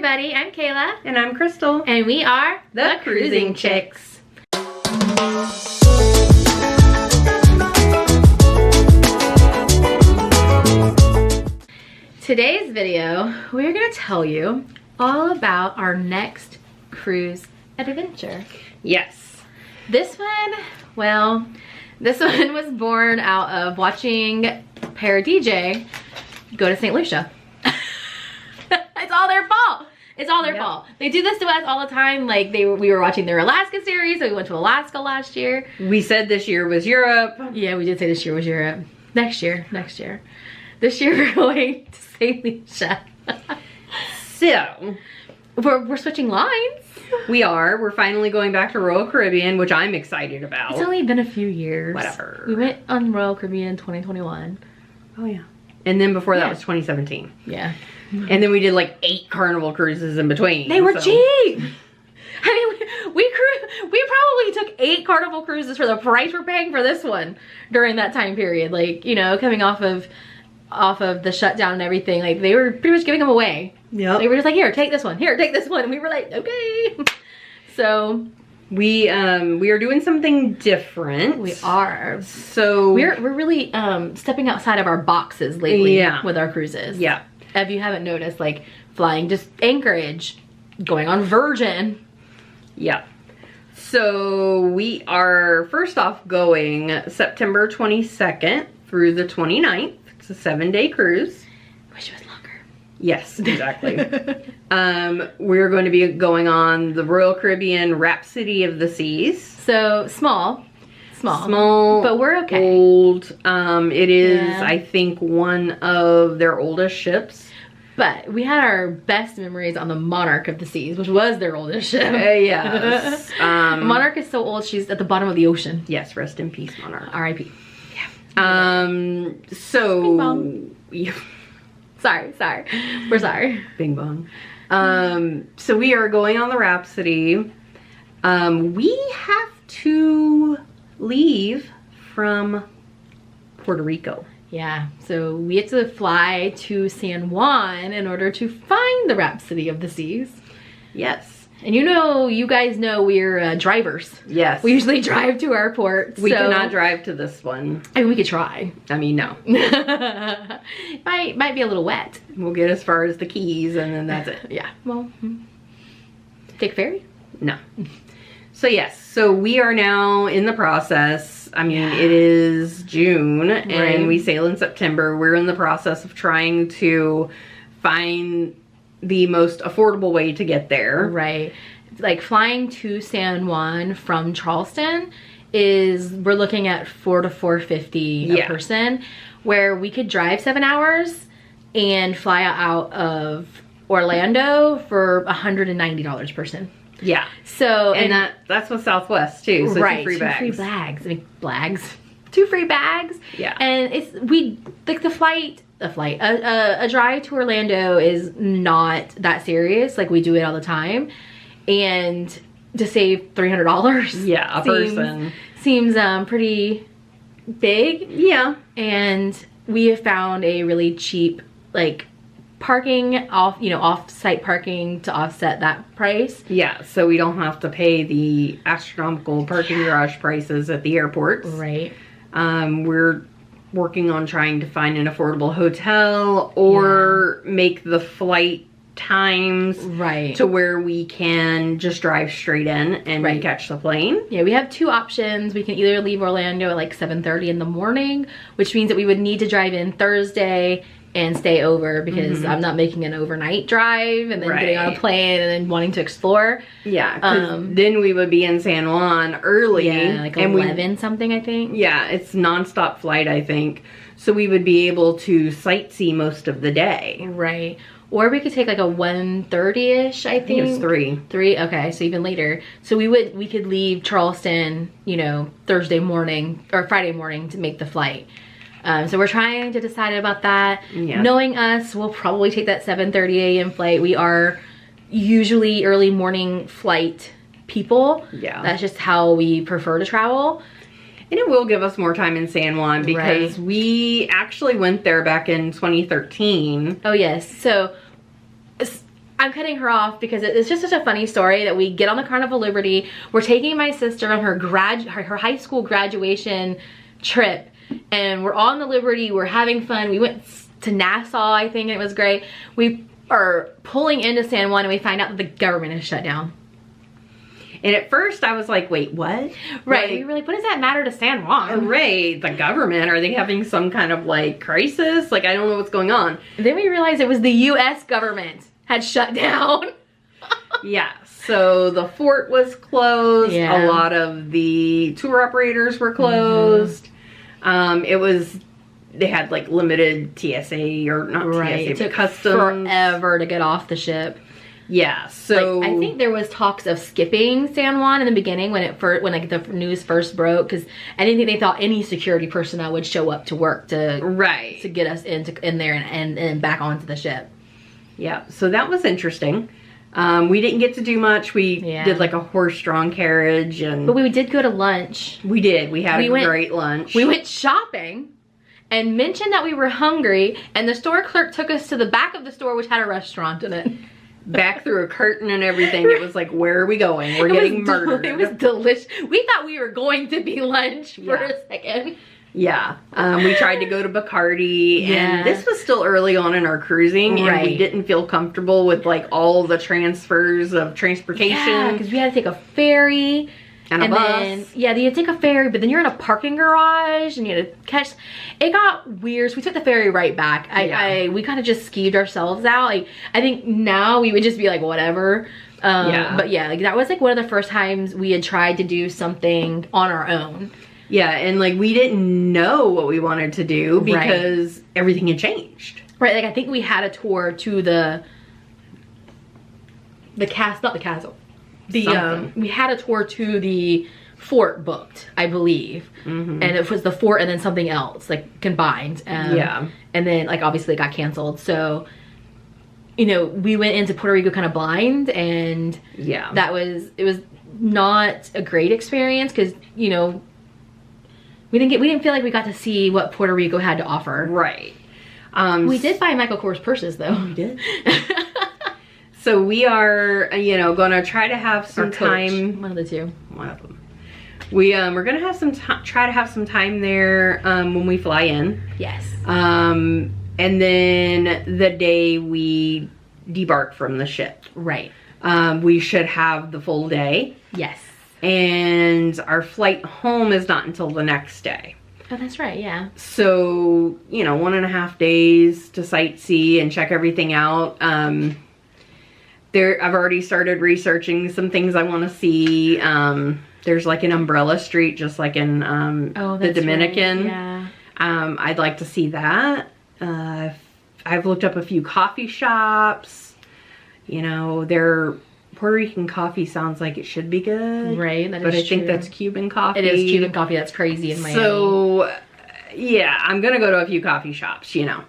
everybody, I'm Kayla. And I'm Crystal. And we are the Cruising Chicks. Today's video, we're gonna tell you all about our next cruise adventure. Yes. This one was born out of watching Para DJ go to St. Lucia. It's all their fault. It's all their fault. They do this to us all the time. Like we were watching their Alaska series, so we went to Alaska last year. We said this year was Europe. Yeah, we did say this year was Europe. Next year. This year we're going to St. Lucia. So, we're switching lines. We're finally going back to Royal Caribbean, which I'm excited about. It's only been a few years. Whatever. We went on Royal Caribbean 2021. Oh yeah. And then before that was 2017. Yeah. And then we did like 8 Carnival cruises in between. They were cheap. I mean, we probably took 8 Carnival cruises for the price we're paying for this one during that time period. Like, you know, coming off of the shutdown and everything, like they were pretty much giving them away. Yeah. They were just like, here, take this one. Here, take this one. And we were like, okay. So we are doing something different. we are. So We're really stepping outside of our boxes lately with our cruises. Yeah. If you haven't noticed, like flying just Anchorage, going on Virgin. Yeah. So we are first off going September 22nd through the 29th. It's a 7-day cruise. Wish it was longer. Yes, exactly. We're going to be going on the Royal Caribbean Rhapsody of the Seas. So small, but we're okay. Old. It is, I think, one of their oldest ships. But we had our best memories on the Monarch of the Seas, which was their oldest ship. Yes. Monarch is so old, she's at the bottom of the ocean. Yes, rest in peace, Monarch. R.I.P. Yeah. So... Bing bong. Yeah. Sorry. We're sorry. Bing bong. So we are going on the Rhapsody. We have to leave from Puerto Rico. Yeah, so we had to fly to San Juan in order to find the Rhapsody of the Seas. Yes. And you guys know we're drivers. Yes. We usually drive to our port. We cannot drive to this one. I mean, we could try. I mean, no. might be a little wet. We'll get as far as the Keys and then that's it. Yeah, well, take ferry? No. So yes, so we are now in the process. I mean, it is June and we sail in September. We're in the process of trying to find the most affordable way to get there. Right. Like flying to San Juan from Charleston we're looking at $400 to $450 a person, where we could drive 7 hours and fly out of Orlando for $190 a person. Yeah. So and that's with Southwest too. So right, 2 free bags. 2 free bags. I mean, bags. 2 free bags. Yeah. And it's like a drive to Orlando is not that serious. Like we do it all the time, and to save $300, yeah, a person seems pretty big. Yeah. And we have found a really cheap like parking off-site parking to offset that price. Yeah, so we don't have to pay the astronomical parking garage prices at the airports. Right. We're working on trying to find an affordable hotel or make the flight times to where we can just drive straight in and catch the plane. Yeah, we have 2 options. We can either leave Orlando at like 7:30 in the morning, which means that we would need to drive in Thursday and stay over, because I'm not making an overnight drive and then getting on a plane and then wanting to explore. Yeah, then we would be in San Juan early. Yeah, like 11 something, I think. Yeah, it's nonstop flight, I think. So we would be able to sightsee most of the day. Right. Or we could take like a 1:30ish, I think. It's 3. 3, okay, so even later. So we could leave Charleston, you know, Thursday morning or Friday morning to make the flight. So we're trying to decide about that. Yeah. Knowing us, we'll probably take that 7:30 a.m. flight. We are usually early morning flight people. Yeah. That's just how we prefer to travel. And it will give us more time in San Juan because we actually went there back in 2013. Oh yes, so I'm cutting her off because it's just such a funny story that we get on the Carnival Liberty. We're taking my sister on her high school graduation trip, and we're on the Liberty. We're having fun. We went to Nassau, I think, and it was great. We are pulling into San Juan, and we find out that the government is shut down. And at first I was like, wait, what? Right, we were like, what does that matter to San Juan? Right, the government, are they having some kind of like crisis? Like, I don't know what's going on. And then we realized it was the US government had shut down. Yeah, so the fort was closed. A lot of the tour operators were closed. They had like limited TSA, or not TSA, but customs. Forever to get off the ship. Yeah, so like, I think there was talks of skipping San Juan in the beginning when like the news first broke, because I didn't think they thought any security personnel would show up to work to get us in there and back onto the ship. Yeah, so that was interesting. We didn't get to do much. We did like a horse-drawn carriage, but we did go to lunch. We did. We had a great lunch. We went shopping and mentioned that we were hungry, and the store clerk took us to the back of the store, which had a restaurant in it. Back through a curtain and everything. It was like, where are we going? We're getting murdered. It was delicious. We thought we were going to be lunch for a second. Yeah. We tried to go to Bacardi, and this was still early on in our cruising, and we didn't feel comfortable with like all the transfers of transportation. Yeah, because we had to take a ferry. And a bus. Then, you take a ferry, but then you're in a parking garage and you had to catch. It got weird. So we took the ferry right back. We kind of just skeeved ourselves out. Like, I think now we would just be like, whatever. But yeah, like that was like one of the first times we had tried to do something on our own. Yeah, and like we didn't know what we wanted to do because everything had changed. Right, like I think we had a tour to the castle. We had a tour to the fort booked, I believe, and it was the fort and then something else like combined. And then like obviously it got canceled. So you know, we went into Puerto Rico kind of blind, and it was not a great experience because you know we didn't feel like we got to see what Puerto Rico had to offer. Right. We did buy Michael Kors purses though. We did. So we are, you know, gonna try to have some time. One of the two. One of them. We're gonna have try to have some time there when we fly in. Yes. And then the day we debark from the ship. Right. We should have the full day. Yes. And our flight home is not until the next day. Oh, that's right, yeah. So, you know, 1.5 days to sightsee and check everything out. I've already started researching some things I want to see. There's like an umbrella street just like in the Dominican. Right. Yeah. I'd like to see that. I've looked up a few coffee shops. You know, Puerto Rican coffee sounds like it should be good. Right, that is but I think true. that's Cuban coffee. It is Cuban coffee. That's crazy in Miami. So, yeah, I'm going to go to a few coffee shops, you know.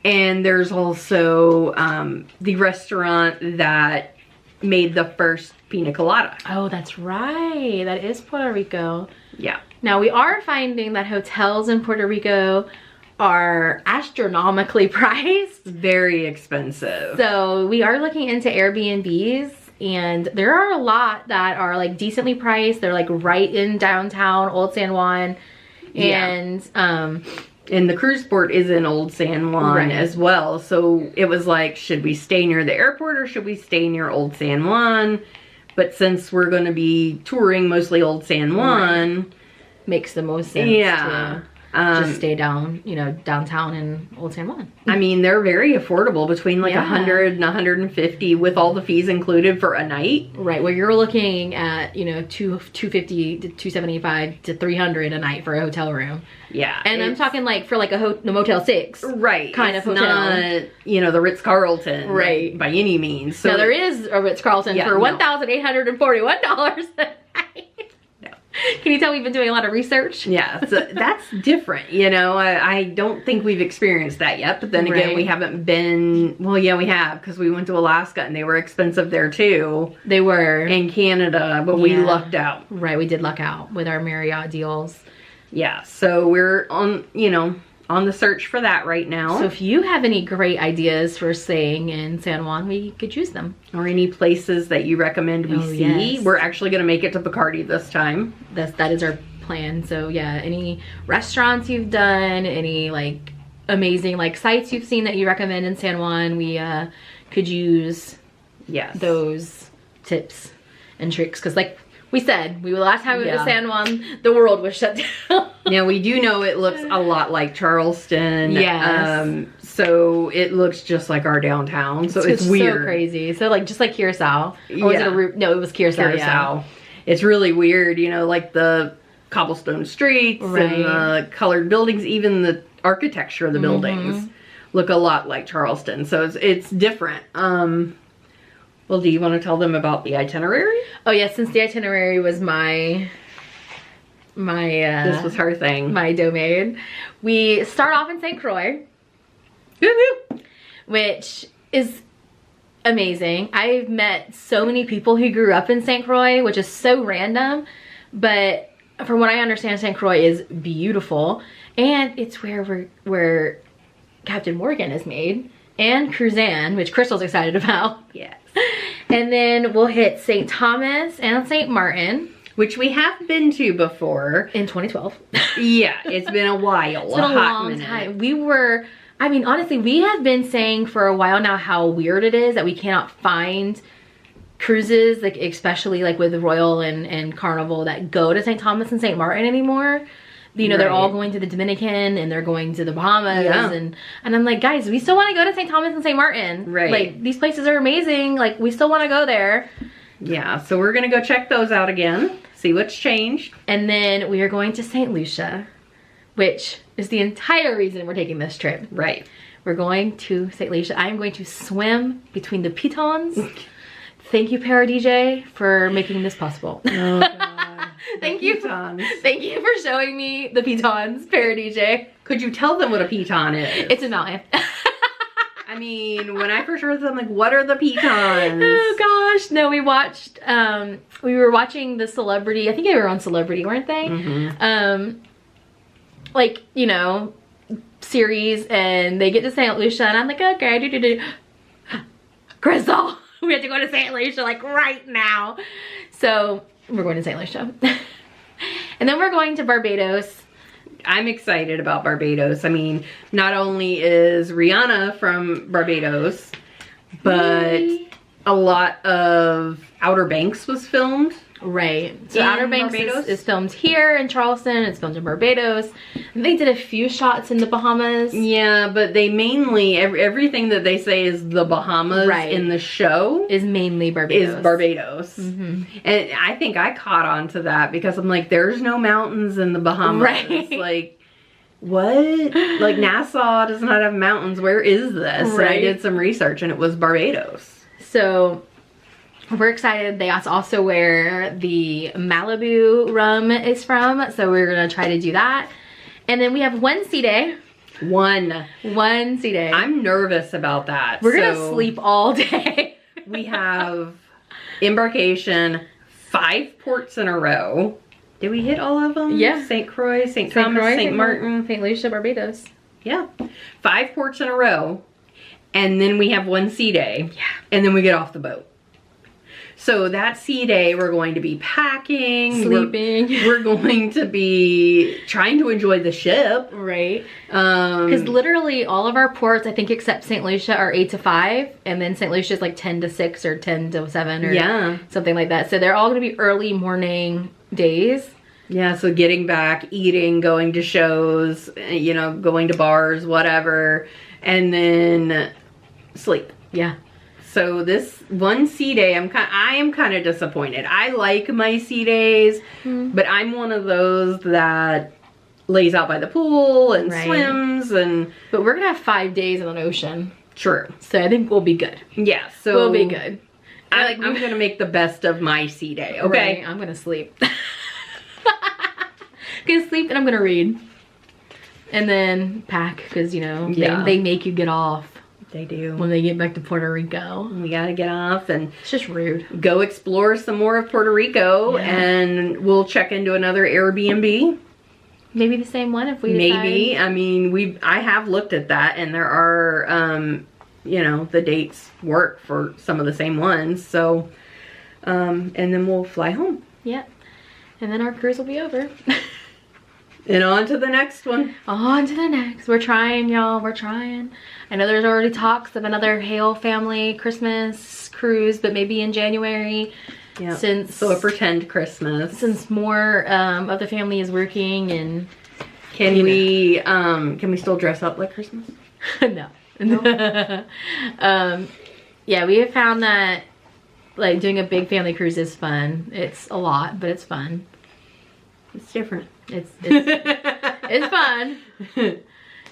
And there's also the restaurant that made the first pina colada. Oh, that's right. That is Puerto Rico. Yeah. Now, we are finding that hotels in Puerto Rico are astronomically priced. Very expensive. So we are looking into Airbnbs, and there are a lot that are like decently priced. They're like right in downtown Old San Juan. And the cruise port is in Old San Juan as well. So it was like, should we stay near the airport or should we stay near Old San Juan? But since we're going to be touring mostly Old San Juan, makes the most sense to just stay downtown in Old San Juan. I mean, they're very affordable, between like 100 and 150 with all the fees included for a night. Right, where you're looking at, you know, $250 to $275 to $300 a night for a hotel room. Yeah. And I'm talking like for like a Motel 6. Right. Kind of hotel. Not, you know, the Ritz-Carlton. Right. By any means. So now there is a Ritz-Carlton for $1,841 a night. Can you tell we've been doing a lot of research? Yeah, so that's different, you know. I don't think we've experienced that yet, but then again, we haven't been, well, yeah, we have, because we went to Alaska and they were expensive there too. They were. In Canada, but we lucked out. Right, we did luck out with our Marriott deals. Yeah, so we're on, you know, on the search for that right now. So if you have any great ideas for staying in San Juan, we could use them. Or any places that you recommend we see. Yes. We're actually going to make it to Bacardi this time. That is our plan. So yeah, any restaurants you've done, any like amazing like sites you've seen that you recommend in San Juan, we could use those tips and tricks, because like we said, last time we went to San Juan, the world was shut down. Now we do know it looks a lot like Charleston. Yes. So it looks just like our downtown. So it's weird. So crazy. So like just like Curacao. Or was it no, it was Curacao. Yeah. It's really weird, you know, like the cobblestone streets and the colored buildings, even the architecture of the buildings look a lot like Charleston. So it's different. Well, do you want to tell them about the itinerary? Oh yeah, since the itinerary was my this was her thing. My domain. We start off in St. Croix, which is amazing. I've met so many people who grew up in St. Croix, which is so random, but from what I understand, St. Croix is beautiful, and it's where Captain Morgan is made, and Cruzan, which Crystal's excited about. Yes. And then we'll hit St. Thomas and St. Martin, which we have been to before. In 2012. Yeah, it's been a while. It's been a long time. I mean, honestly, we have been saying for a while now how weird it is that we cannot find cruises, like especially like with Royal and Carnival, that go to St. Thomas and St. Martin anymore. You know, they're all going to the Dominican and they're going to the Bahamas. Yeah. And I'm like, guys, we still want to go to St. Thomas and St. Martin. Right. Like, these places are amazing. Like, we still want to go there. Yeah, so we're going to go check those out again, see what's changed. And then we are going to St. Lucia, which is the entire reason we're taking this trip. Right. We're going to St. Lucia. I'm going to swim between the pitons. Thank you, Para DJ, for making this possible. Oh, God. Thank you for showing me the pitons, Para DJ. Could you tell them what a piton is? It's a mountain. I mean, when I first heard them, I'm like, what are the pitons? Oh gosh, no, we watched, we were watching the Celebrity, I think they were on Celebrity, weren't they? Like, you know, series, and they get to St. Lucia, and I'm like, okay, Crystal, we have to go to St. Lucia, like, right now. So, we're going to St. Lucia. And then we're going to Barbados. I'm excited about Barbados. I mean, not only is Rihanna from Barbados, but a lot of Outer Banks was filmed. Right. So Outer Banks is filmed here in Charleston. It's filmed in Barbados. They did a few shots in the Bahamas. Yeah, but they mainly, everything that they say is the Bahamas in the show is mainly Barbados. And I think I caught on to that because I'm like, there's no mountains in the Bahamas. Right. Like, what? Like, Nassau does not have mountains. Where is this? Right. And I did some research and it was Barbados. So we're excited. That's also where the Malibu rum is from. So we're going to try to do that. And then we have one sea day. One sea day. I'm nervous about that. We're going to sleep all day. We have embarkation, 5 ports in a row. Did we hit all of them? Yeah. St. Croix, St. Thomas, St. Martin. St. Lucia, Barbados. Yeah. 5 ports in a row. And then we have one sea day. Yeah. And then we get off the boat. So that sea day, we're going to be packing, sleeping. We're going to be trying to enjoy the ship. Right. Because literally all of our ports, I think except St. Lucia, are 8 to 5. And then St. Lucia is like 10 to 6 or 10 to 7 or something like that. So they're all going to be early morning days. Yeah, so getting back, eating, going to shows, you know, going to bars, whatever. And then sleep. Yeah. So this one sea day, I am kind of disappointed. I like my sea days, but I'm one of those that lays out by the pool and swims But we're gonna have 5 days in an ocean. True. So I think we'll be good. Yeah. So we'll be good. I'm gonna make the best of my sea day. Okay. Right, I'm gonna sleep. I'm gonna sleep and I'm gonna read, and then pack because you know they make you get off. They do. When they get back to Puerto Rico. We gotta get off and it's just rude. Go explore some more of Puerto Rico and we'll check into another Airbnb. maybe the same one if we decide. Maybe. I mean, I have looked at that, and there are, you know, the dates work for some of the same ones. So, and then we'll fly home. Yep. And then our cruise will be over. And on to the next one. On to the next. We're trying, y'all. We're trying. I know there's already talks of another Hale family Christmas cruise, but maybe in January. Yeah. So a pretend Christmas. Since more of the family is working, and can we still dress up like Christmas? No. Yeah, we have found that like doing a big family cruise is fun. It's a lot, but it's fun. It's different. It's fun.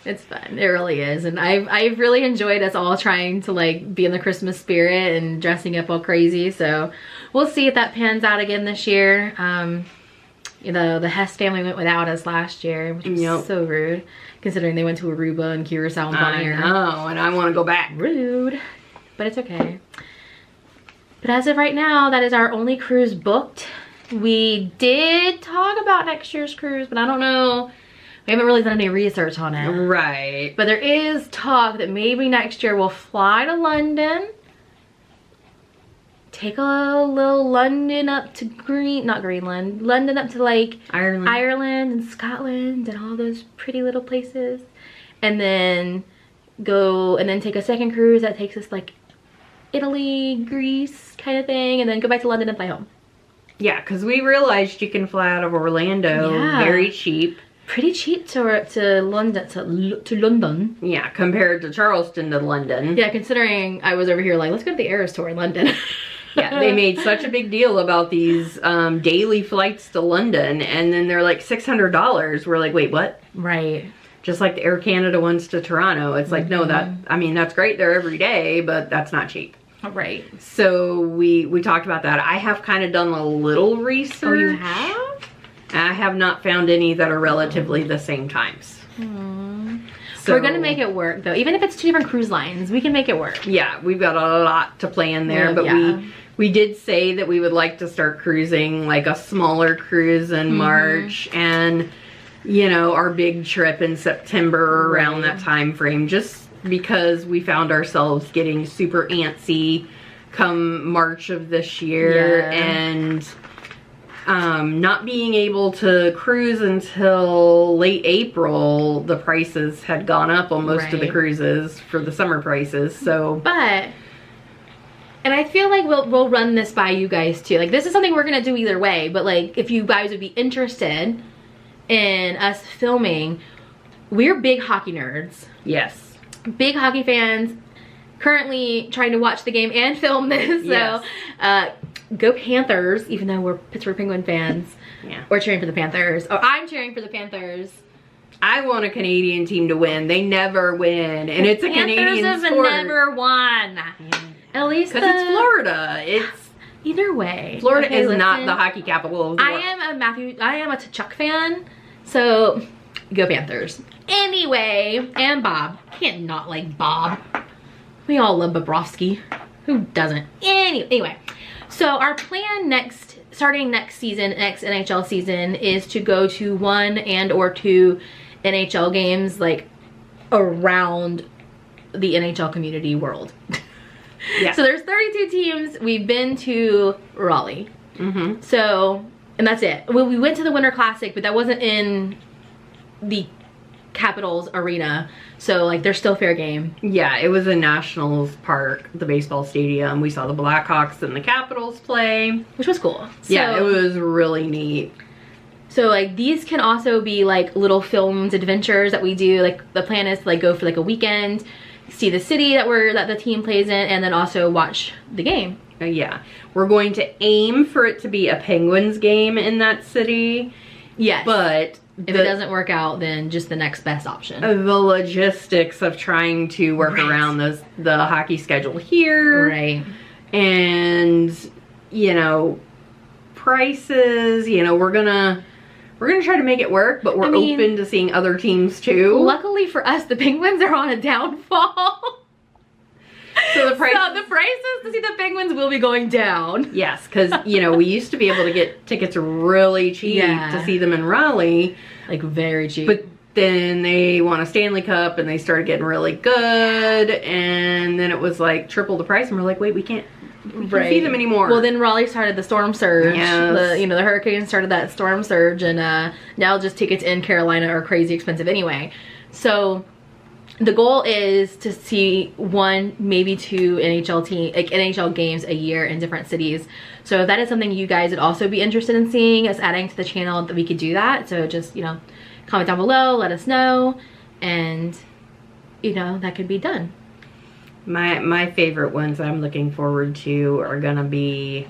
It's fun. It really is. And I've really enjoyed us all trying to like be in the Christmas spirit and dressing up all crazy. So we'll see if that pans out again this year. You know, the Hess family went without us last year, which was so rude, considering they went to Aruba and Curacao and Bonaire. I know, and I want to go back. Rude. But it's okay. But as of right now, that is our only cruise booked. We did talk about next year's cruise, but I don't know. We haven't really done any research on it. Right. But there is talk that maybe next year we'll fly to London. Take a little London up to London up to like Ireland and Scotland and all those pretty little places. And then go and then take a second cruise that takes us like Italy, Greece kind of thing, and then go back to London and fly home. Yeah, because we realized you can fly out of Orlando very cheap. Pretty cheap to London, to London. Yeah, compared to Charleston to London. Yeah, considering I was over here like, let's go to the Eras Tour in London. Yeah, they made such a big deal about these daily flights to London, and then they're like $600. We're like, wait, what? Right. Just like the Air Canada ones to Toronto. It's like, no, that's great there every day, but that's not cheap. Right. So we talked about that. I have kind of done a little research. Oh, you have? I have not found any that are relatively the same times. So we're gonna make it work though. Even if it's two different cruise lines, we can make it work. Yeah, we've got a lot to plan there, but we did say that we would like to start cruising like a smaller cruise in March, and you know, our big trip in September around that time frame, just because we found ourselves getting super antsy come March of this year, and not being able to cruise until late April. The prices had gone up on most of the cruises for the summer prices. So, and I feel like we'll run this by you guys too. Like, this is something we're gonna do either way, but like if you guys would be interested in us filming, we're big hockey nerds. Yes. Big hockey fans, currently trying to watch the game and film this. So go Panthers, even though we're Pittsburgh Penguin fans. Yeah. We're cheering for the Panthers. Oh, I'm cheering for the Panthers. I want a Canadian team to win. They never win, and it's a Canadian sport. Panthers have never won. At least because it's Florida. It's either way. Florida is not the hockey capital of the world. I am a Tkachuk fan, so go Panthers. Anyway, and Bob. Can't not like Bob. We all love Bobrovsky. Who doesn't? Anyway, so our plan starting next season, next NHL season, is to go to 1 and or 2 NHL games like around the NHL community world. Yeah. So there's 32 teams. We've been to Raleigh. So, and that's it. Well, we went to the Winter Classic, but that wasn't in the Capitals arena, so like there's still fair game. Yeah, it was in Nationals Park, the baseball stadium. We saw the Blackhawks and the Capitals play, which was cool. Yeah, it was really neat. So like these can also be like little filmed adventures that we do. Like the plan is to like go for like a weekend, see the city that the team plays in, and then also watch the game. Yeah, we're going to aim for it to be a Penguins game in that city. Yes, but if it doesn't work out, then just the next best option. The logistics of trying to work around the hockey schedule here. Right. And, you know, prices, you know, we're gonna try to make it work, but we're open to seeing other teams too. Luckily for us, the Penguins are on a downfall. So So the prices to see the penguins will be going down. Yes, because, you know, we used to be able to get tickets really cheap to see them in Raleigh. Like, very cheap. But then they won a Stanley Cup and they started getting really good. And then it was like triple the price. And we're like, wait, we can't see them anymore. Well, then Raleigh started the storm surge. Yes. The hurricane started that storm surge. And now just tickets in Carolina are crazy expensive anyway. So the goal is to see 1, maybe 2 NHL games a year in different cities. So if that is something you guys would also be interested in seeing, us adding to the channel, that we could do that. So just, you know, comment down below, let us know, and, you know, that could be done. My favorite ones that I'm looking forward to are gonna be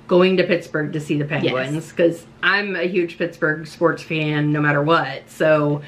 going to Pittsburgh to see the Penguins, because I'm a huge Pittsburgh sports fan no matter what. So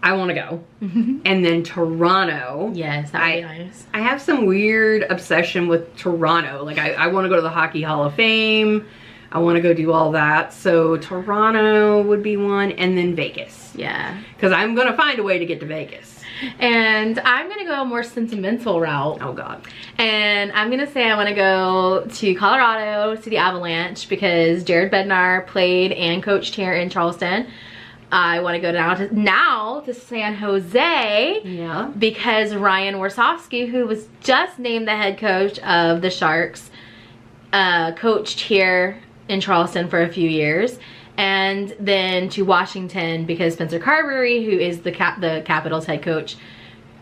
I want to go. And then Toronto. Yes, that would be nice. I have some weird obsession with Toronto. Like, I want to go to the Hockey Hall of Fame. I want to go do all that. So Toronto would be one. And then Vegas. Yeah. Because I'm going to find a way to get to Vegas. And I'm going to go a more sentimental route. Oh, God. And I'm going to say I want to go to Colorado to the Avalanche, because Jared Bednar played and coached here in Charleston. I want to go now to San Jose, because Ryan Warsofsky, who was just named the head coach of the Sharks, coached here in Charleston for a few years. And then to Washington, because Spencer Carberry, who is the Capitals head coach,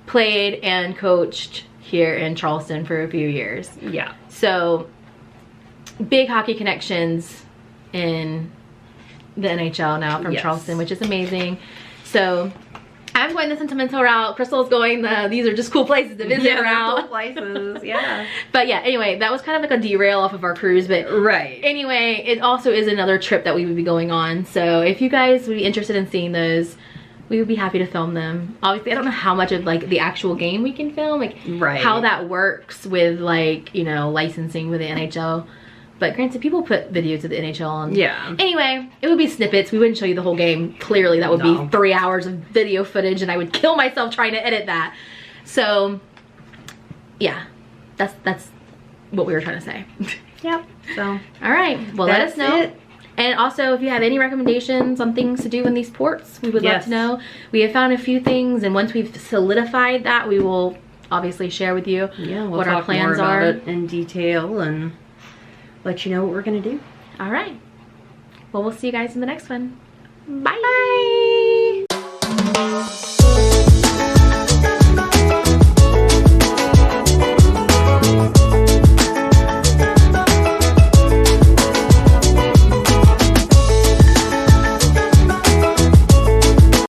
played and coached here in Charleston for a few years. Yeah. So big hockey connections in the NHL now from Charleston, which is amazing. So I'm going the sentimental route. Crystal's going these are just cool places to visit route. Cool places, yeah. But yeah, anyway, that was kind of like a derail off of our cruise, but anyway, it also is another trip that we would be going on. So if you guys would be interested in seeing those, we would be happy to film them. Obviously, I don't know how much of like the actual game we can film, like how that works with, like, you know, licensing with the NHL. But granted, people put videos of the NHL on. Yeah. Anyway, it would be snippets. We wouldn't show you the whole game. Clearly, that would be 3 hours of video footage, and I would kill myself trying to edit that. So, yeah, that's what we were trying to say. Yep. So, all right. Well, let us know. And also, if you have any recommendations on things to do in these ports, we would love to know. We have found a few things, and once we've solidified that, we will obviously share with you what our plans are in detail and let you know what we're gonna do. All right. Well, we'll see you guys in the next one. Bye. Bye.